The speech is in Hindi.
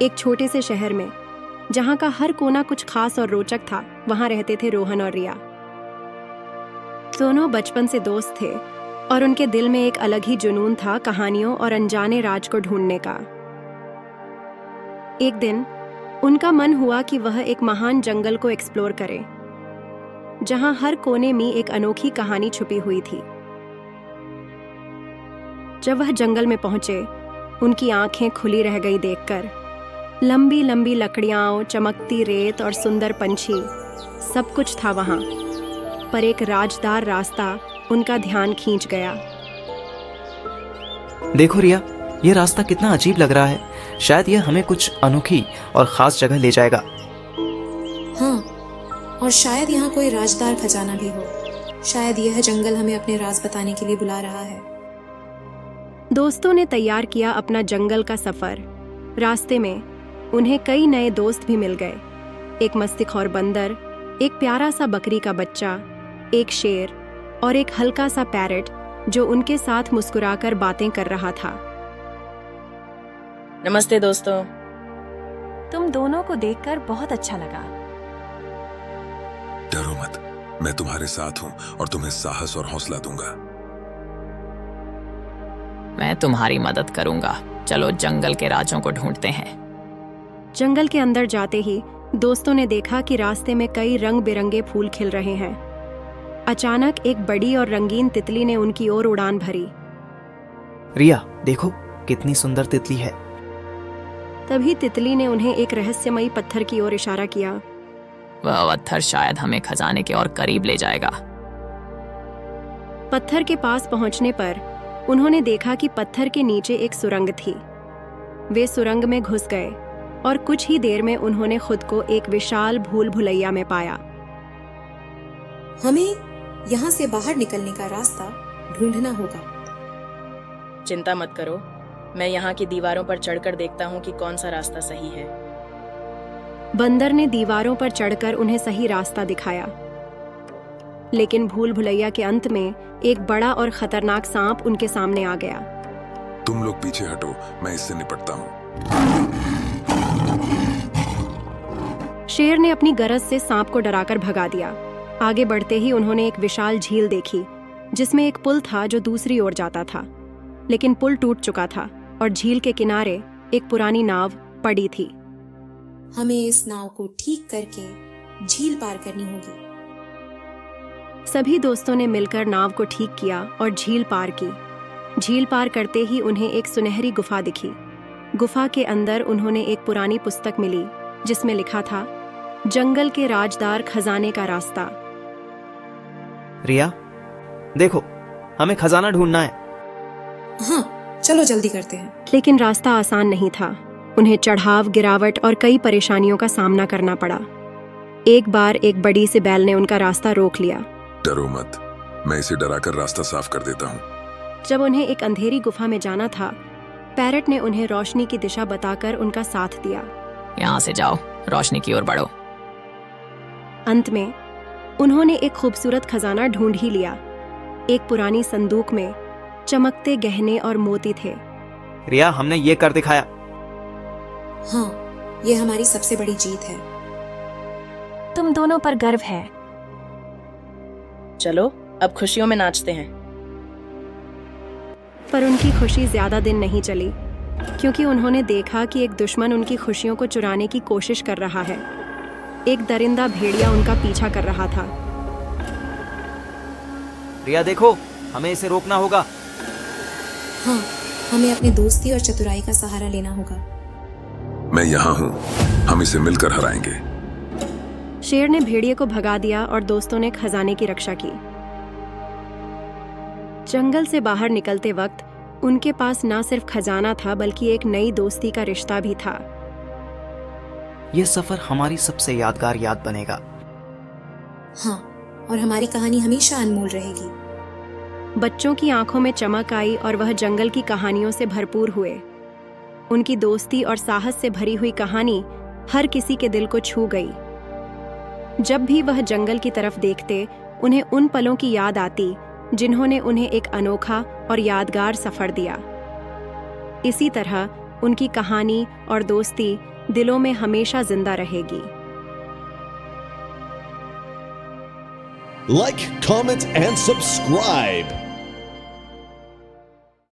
एक छोटे से शहर में, जहां का हर कोना कुछ खास और रोचक था, वहां रहते थे रोहन और रिया। दोनों बचपन से दोस्त थे और उनके दिल में एक अलग ही जुनून था कहानियों और अनजाने राज को ढूंढने का। एक दिन उनका मन हुआ कि वह एक महान जंगल को एक्सप्लोर करे, जहां हर कोने में एक अनोखी कहानी छुपी हुई थी। जब वह जंगल में पहुंचे, उनकी आंखें खुली रह गई देखकर। लंबी लंबी लकड़ियां, चमकती रेत और सुंदर पंछी, सब कुछ था वहां। पर एक राजदार रास्ता उनका ध्यान खींच गया। देखो रिया, ये रास्ता कितना अजीब लग रहा है। शायद यह हमें कुछ अनोखी और खास जगह ले जाएगा। हाँ, और शायद यहाँ कोई राजदार खजाना भी हो। शायद यह जंगल हमें अपने राज बताने के लिए बुला रहा है। दोस्तों ने तैयार किया अपना जंगल का सफर। रास्ते में उन्हें कई नए दोस्त भी मिल गए। एक मस्तिखोर बंदर, एक प्यारा सा बकरी का बच्चा, एक शेर और एक हल्का सा पैरट जो उनके साथ मुस्कुराकर बातें कर रहा था। नमस्ते दोस्तों। तुम दोनों को देखकर बहुत अच्छा लगा। डरो मत, मैं तुम्हारे साथ हूं और तुम्हें साहस और हौसला दूंगा। मैं तुम्हारी मदद करूंगा। चलो जंगल के राजों को ढूंढते हैं। जंगल के अंदर जाते ही दोस्तों ने देखा कि रास्ते में कई रंग बिरंगे फूल खिल रहे हैं। अचानक एक बड़ी और रंगीन तितली ने उनकी ओर उड़ान भरी। रिया, देखो कितनी सुंदर तितली है। तभी तितली ने उन्हें एक रहस्यमयी पत्थर की ओर इशारा किया। वह पत्थर शायद हमें खजाने के और करीब ले जाएगा। पत्थर के पास पहुंचने पर उन्होंने देखा कि पत्थर के नीचे एक सुरंग थी। वे सुरंग में घुस गए और कुछ ही देर में उन्होंने खुद को एक विशाल भूल भुलैया में पाया। हमें यहाँ से बाहर निकलने का रास्ता ढूंढना होगा। चिंता मत करो, मैं यहाँ की दीवारों पर चढ़कर देखता हूँ कि कौन सा रास्ता सही है। बंदर ने दीवारों पर चढ़कर उन्हें सही रास्ता दिखाया, लेकिन भूल भुलैया के अंत में एक बड़ा और खतरनाक सांप उनके सामने आ गया। तुम लोग पीछे हटो, मैं इससे निपटता हूँ। शेर ने अपनी गरज से सांप को डराकर भगा दिया। आगे बढ़ते ही उन्होंने एक विशाल झील देखी, जिसमें एक पुल था जो दूसरी ओर जाता था, लेकिन पुल टूट चुका था और झील के किनारे एक पुरानी नाव पड़ी थी। हमें इस नाव को ठीक करके झील पार करनी होगी। सभी दोस्तों ने मिलकर नाव को ठीक किया और झील पार की। झील पार करते ही उन्हें एक सुनहरी गुफा दिखी। गुफा के अंदर उन्होंने एक पुरानी पुस्तक मिली, जिसमें लिखा था, जंगल के राजदार खजाने का रास्ता। रिया, देखो हमें खजाना ढूंढना है। हाँ, चलो जल्दी करते हैं। लेकिन रास्ता आसान नहीं था। उन्हें चढ़ाव, गिरावट और कई परेशानियों का सामना करना पड़ा। एक बार एक बड़ी सी बैल ने उनका रास्ता रोक लिया। डरो मत, मैं इसे डराकर रास्ता साफ कर देता हूँ। जब उन्हें एक अंधेरी गुफा में जाना था, पैरट ने उन्हें रोशनी की दिशा बताकर उनका साथ दिया। यहाँ से जाओ, रोशनी की ओर बढ़ो। अंत में उन्होंने एक खूबसूरत खजाना ढूंढ ही लिया। एक पुरानी संदूक में चमकते गहने और मोती थे। रिया, हमने ये कर दिखाया। हाँ, ये हमारी सबसे बड़ी जीत है। तुम दोनों पर गर्व है। चलो अब खुशियों में नाचते हैं। पर उनकी खुशी ज्यादा दिन नहीं चली, क्योंकि उन्होंने देखा कि एक दुश्मन उनकी खुशियों को चुराने की कोशिश कर रहा है। एक दरिंदा भेड़िया उनका पीछा कर रहा था। रिया देखो, हमें इसे रोकना होगा। हाँ, हमें अपनी दोस्ती और चतुराई का सहारा लेना होगा। मैं यहाँ हूँ, हम इसे मिलकर हराएंगे। शेर ने भेड़िए को भगा दिया और दोस्तों ने खजाने की रक्षा की। जंगल से बाहर निकलते वक्त उनके पास न सिर्फ खजाना था, बल्कि एक नई दोस्ती का रिश्ता भी था। यह सफर हमारी सबसे यादगार याद बनेगा। हाँ, और हमारी कहानी हमेशा अनमोल रहेगी। बच्चों की आंखों में चमक आई और वह जंगल की कहानियों से भरपूर हुए। उनकी दोस्ती और साहस से भरी हुई कहानी हर किसी के दिल को छू गई। जब भी वह जंगल की तरफ देखते, उन्हें उन पलों की याद आती जिन्होंने उन्हें एक अनोखा और यादगार सफर दिया। इसी तरह उनकी कहानी और दोस्ती दिलों में हमेशा जिंदा रहेगी। Like, comment, and subscribe.